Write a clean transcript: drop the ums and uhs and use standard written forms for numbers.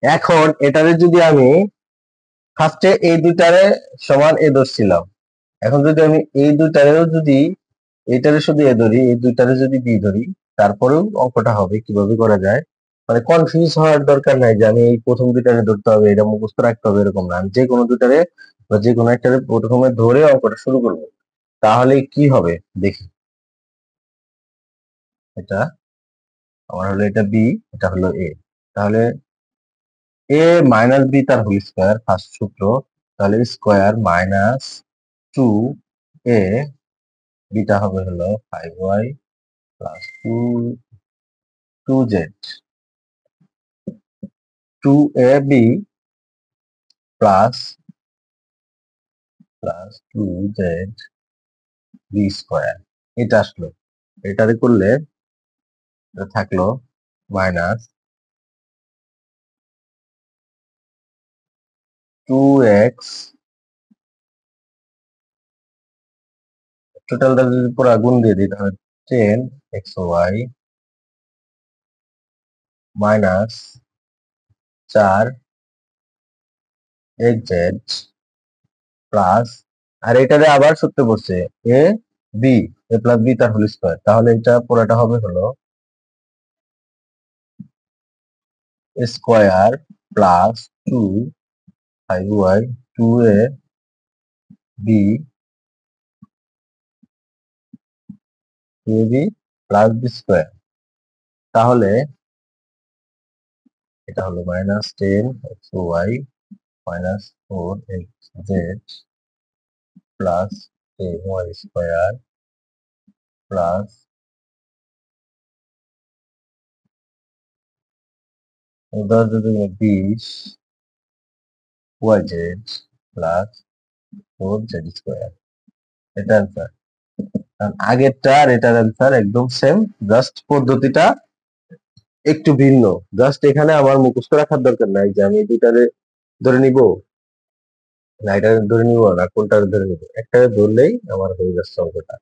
এখন এটারে যদি আমি ফার্স্টে এই দুইটারে সমান এ ধরছিলাম, এখন যদি আমি এই দুইটারেও যদি এইটারে শুধু এ ধরি, এই দুইটারে যদি বি ধরি, তারপরেও অঙ্কটা হবে। কিভাবে করা যায়, মানে কনফিউজ হওয়ার দরকার নাই যে আমি এই প্রথম দুইটারে ধরতে হবে, এটা মুখস্থ রাখতে হবে, এরকম না। আমি যে কোনো দুইটারে বা যে কোনো একটারে প্রথমে ধরে অঙ্কটা শুরু করবো। তাহলে কি হবে দেখি। এটা আমার হলো, এটা বি, এটা হলো এ। তাহলে এ মাইনাস বি তার হোল স্কোয়ার, ফার্স্ট সূত্র। তাহলে স্কোয়ার মাইনাস 2a, বিটা হবে হলো 5y plus 2z, 2ab plus 2z B square. এটা আসলো, এটারে করলে এটা থাকলো মাইনাস 2x, টোটালটা যদি পুরো গুণ দিয়ে দিই তাহলে 10xy মাইনাস 4xz প্লাস, আর এটারে আবার সূত্র পড়ছে A B, A plus B তার হোল স্কোয়ার। তাহলে এটা পুরোটা হবে হলো square plus 5y 2ab plus B square. তাহলে এটা হলো minus 10xy minus 4xz plus ay square plus 20 yz plus 4z square. এটা অ্যান্সার। আগেরটা আর এটার অ্যান্সার একদম সেম, জাস্ট পদ্ধতিটা একটু ভিন্ন। জাস্ট এখানে আমার মুখস্থ রাখার দরকার নাই যে আমি এই দুইটারে ধরে নিব না, এটা ধরে নিব না, কোনটা ধরে নিব, একটা ধরলেই আমার হয়ে যাচ্ছে অঙ্কটা।